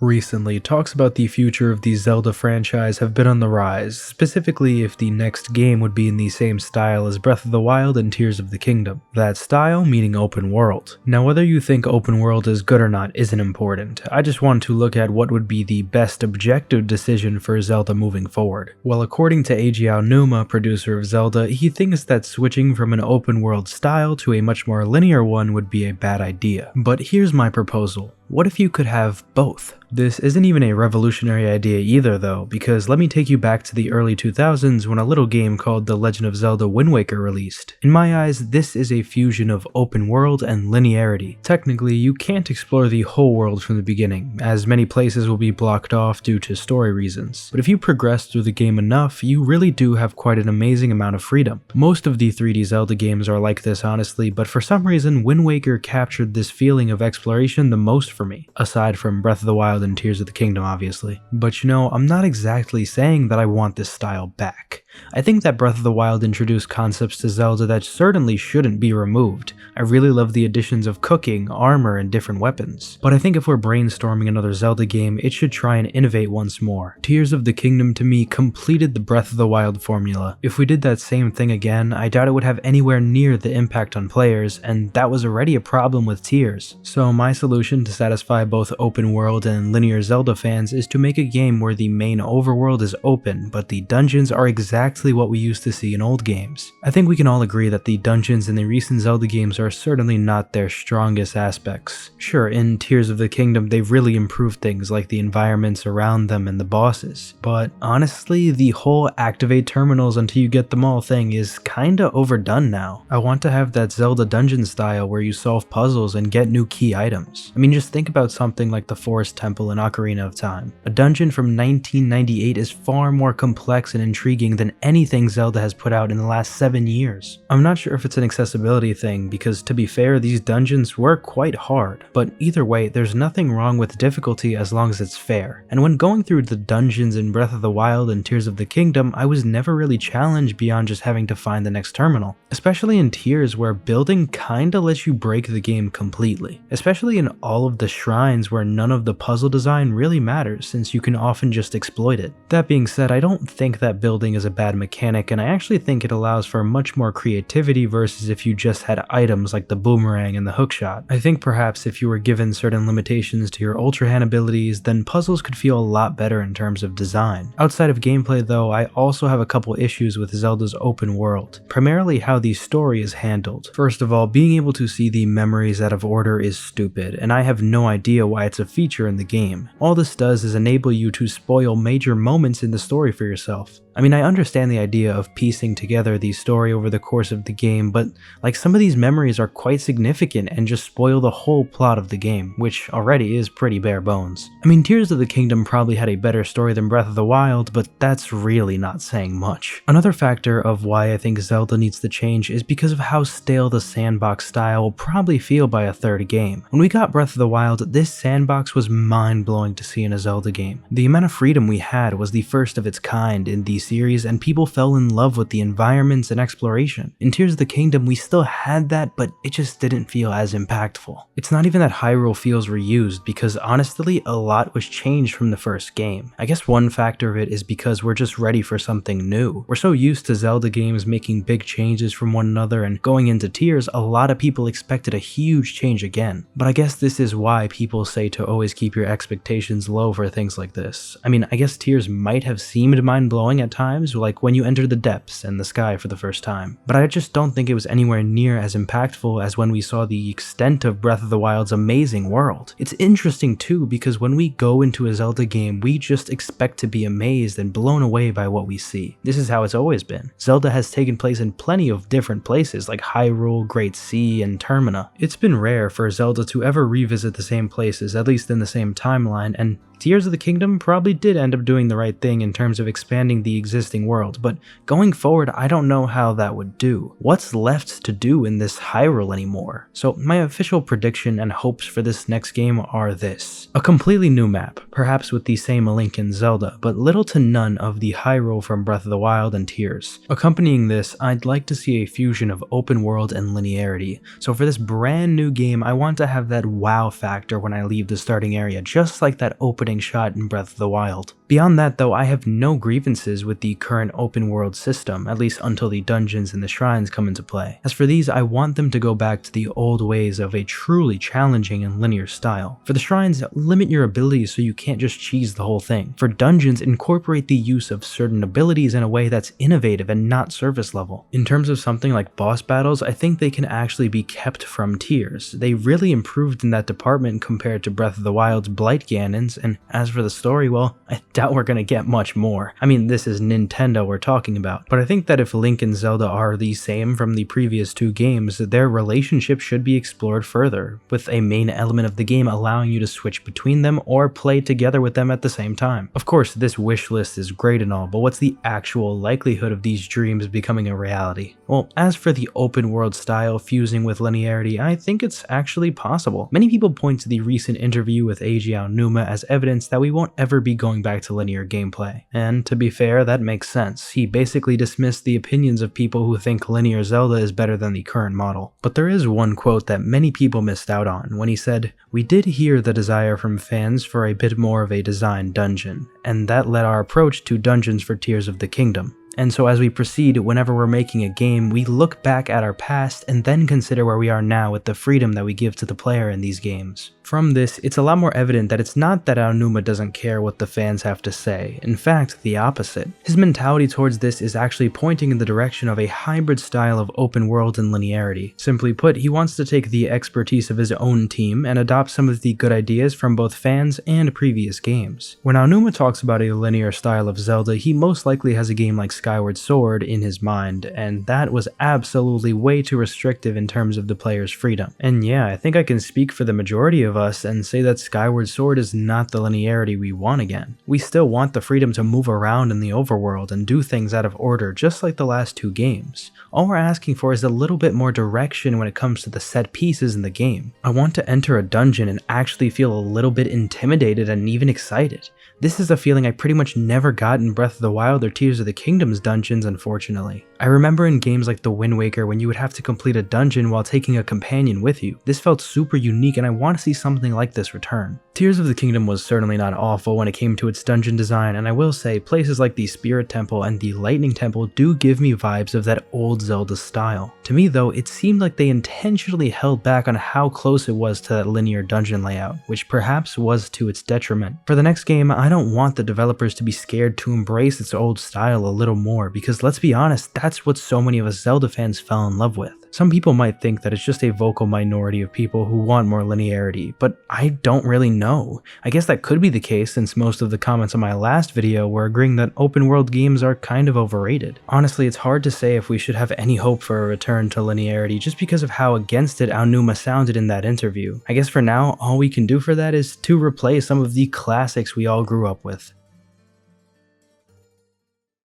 Recently, talks about the future of the Zelda franchise have been on the rise, specifically if the next game would be in the same style as Breath of the Wild and Tears of the Kingdom. That style meaning open world. Now whether you think open world is good or not isn't important, I just want to look at what would be the best objective decision for Zelda moving forward. Well, according to Eiji Aonuma, producer of Zelda, he thinks that switching from an open world style to a much more linear one would be a bad idea. But here's my proposal. What if you could have both? This isn't even a revolutionary idea either though, because let me take you back to the early 2000s when a little game called The Legend of Zelda Wind Waker released. In my eyes, this is a fusion of open world and linearity. Technically, you can't explore the whole world from the beginning, as many places will be blocked off due to story reasons. But if you progress through the game enough, you really do have quite an amazing amount of freedom. Most of the 3D Zelda games are like this honestly, but for some reason Wind Waker captured this feeling of exploration the most for me, aside from Breath of the Wild and Tears of the Kingdom obviously. But you know, I'm not exactly saying that I want this style back. I think that Breath of the Wild introduced concepts to Zelda that certainly shouldn't be removed. I really love the additions of cooking, armor, and different weapons. But I think if we're brainstorming another Zelda game, it should try and innovate once more. Tears of the Kingdom to me completed the Breath of the Wild formula. If we did that same thing again, I doubt it would have anywhere near the impact on players, and that was already a problem with Tears. So my solution to satisfy both open world and linear Zelda fans is to make a game where the main overworld is open, but the dungeons are exactly what we used to see in old games. I think we can all agree that the dungeons in the recent Zelda games are certainly not their strongest aspects. Sure, in Tears of the Kingdom they've really improved things like the environments around them and the bosses, but honestly the whole activate terminals until you get them all thing is kinda overdone now. I want to have that Zelda dungeon style where you solve puzzles and get new key items. I mean, just think about something like the Forest Temple in Ocarina of Time. A dungeon from 1998 is far more complex and intriguing than anything Zelda has put out in the last 7 years. I'm not sure if it's an accessibility thing because to be fair, these dungeons were quite hard, but either way, there's nothing wrong with difficulty as long as it's fair. And when going through the dungeons in Breath of the Wild and Tears of the Kingdom, I was never really challenged beyond just having to find the next terminal. Especially in Tears where building kinda lets you break the game completely. Especially in all of the shrines where none of the puzzle design really matters since you can often just exploit it. That being said, I don't think that building is a bad mechanic, and I actually think it allows for much more creativity versus if you just had items like the boomerang and the hookshot. I think perhaps if you were given certain limitations to your Ultra Hand abilities, then puzzles could feel a lot better in terms of design. Outside of gameplay though, I also have a couple issues with Zelda's open world, primarily how the story is handled. First of all, being able to see the memories out of order is stupid, and I have no idea why it's a feature in the game. All this does is enable you to spoil major moments in the story for yourself. I mean, I understand the idea of piecing together the story over the course of the game, but like some of these memories are quite significant and just spoil the whole plot of the game, which already is pretty bare bones. I mean, Tears of the Kingdom probably had a better story than Breath of the Wild, but that's really not saying much. Another factor of why I think Zelda needs to change is because of how stale the sandbox style will probably feel by a third game. When we got Breath of the Wild, this sandbox was mind-blowing to see in a Zelda game. The amount of freedom we had was the first of its kind in the series, and people fell in love with the environments and exploration. In Tears of the Kingdom, we still had that, but it just didn't feel as impactful. It's not even that Hyrule feels reused, because honestly, a lot was changed from the first game. I guess one factor of it is because we're just ready for something new. We're so used to Zelda games making big changes from one another, and going into Tears, a lot of people expected a huge change again. But I guess this is why people say to always keep your expectations low for things like this. I mean, I guess Tears might have seemed mind-blowing at times, like when you enter the depths and the sky for the first time, but I just don't think it was anywhere near as impactful as when we saw the extent of Breath of the Wild's amazing world. It's interesting too because when we go into a Zelda game, we just expect to be amazed and blown away by what we see. This is how it's always been. Zelda has taken place in plenty of different places like Hyrule, Great Sea, and Termina. It's been rare for Zelda to ever revisit the same places, at least in the same timeline, and Tears of the Kingdom probably did end up doing the right thing in terms of expanding the existing world, but going forward, I don't know how that would do. What's left to do in this Hyrule anymore? So my official prediction and hopes for this next game are this. A completely new map, perhaps with the same Link in Zelda, but little to none of the Hyrule from Breath of the Wild and Tears. Accompanying this, I'd like to see a fusion of open world and linearity. So for this brand new game, I want to have that wow factor when I leave the starting area, just like that opening opening shot in Breath of the Wild. Beyond that though, I have no grievances with the current open world system, at least until the dungeons and the shrines come into play. As for these, I want them to go back to the old ways of a truly challenging and linear style. For the shrines, limit your abilities so you can't just cheese the whole thing. For dungeons, incorporate the use of certain abilities in a way that's innovative and not surface level. In terms of something like boss battles, I think they can actually be kept from tiers. They really improved in that department compared to Breath of the Wild's Blight Ganons, and as for the story, well, I doubt we're gonna get much more. I mean, this is Nintendo we're talking about, but I think that if Link and Zelda are the same from the previous two games, their relationship should be explored further, with a main element of the game allowing you to switch between them or play together with them at the same time. Of course, this wish list is great and all, but what's the actual likelihood of these dreams becoming a reality? Well, as for the open world style fusing with linearity, I think it's actually possible. Many people point to the recent interview with Eiji Aonuma as evidence that we won't ever be going back to linear gameplay. And to be fair, that makes sense. He basically dismissed the opinions of people who think linear Zelda is better than the current model. But there is one quote that many people missed out on when he said, "We did hear the desire from fans for a bit more of a designed dungeon, and that led our approach to Dungeons for Tears of the Kingdom. And so as we proceed, whenever we're making a game, we look back at our past and then consider where we are now with the freedom that we give to the player in these games." From this, it's a lot more evident that it's not that Aonuma doesn't care what the fans have to say. In fact, the opposite. His mentality towards this is actually pointing in the direction of a hybrid style of open world and linearity. Simply put, he wants to take the expertise of his own team and adopt some of the good ideas from both fans and previous games. When Aonuma talks about a linear style of Zelda, he most likely has a game like Skyward Sword in his mind, and that was absolutely way too restrictive in terms of the player's freedom. And yeah, I think I can speak for the majority of us and say that Skyward Sword is not the linearity we want again. We still want the freedom to move around in the overworld and do things out of order just like the last two games. All we're asking for is a little bit more direction when it comes to the set pieces in the game. I want to enter a dungeon and actually feel a little bit intimidated and even excited. This is a feeling I pretty much never got in Breath of the Wild or Tears of the Kingdom's dungeons, unfortunately. I remember in games like The Wind Waker when you would have to complete a dungeon while taking a companion with you. This felt super unique and I want to see something like this return. Tears of the Kingdom was certainly not awful when it came to its dungeon design, and I will say places like the Spirit Temple and the Lightning Temple do give me vibes of that old Zelda style. To me though, it seemed like they intentionally held back on how close it was to that linear dungeon layout, which perhaps was to its detriment. For the next game, I don't want the developers to be scared to embrace its old style a little more, because let's be honest, that's what so many of us Zelda fans fell in love with. Some people might think that it's just a vocal minority of people who want more linearity, but I don't really know. I guess that could be the case since most of the comments on my last video were agreeing that open world games are kind of overrated. Honestly, it's hard to say if we should have any hope for a return to linearity just because of how against it Aonuma sounded in that interview. I guess for now, all we can do for that is to replay some of the classics we all grew up with.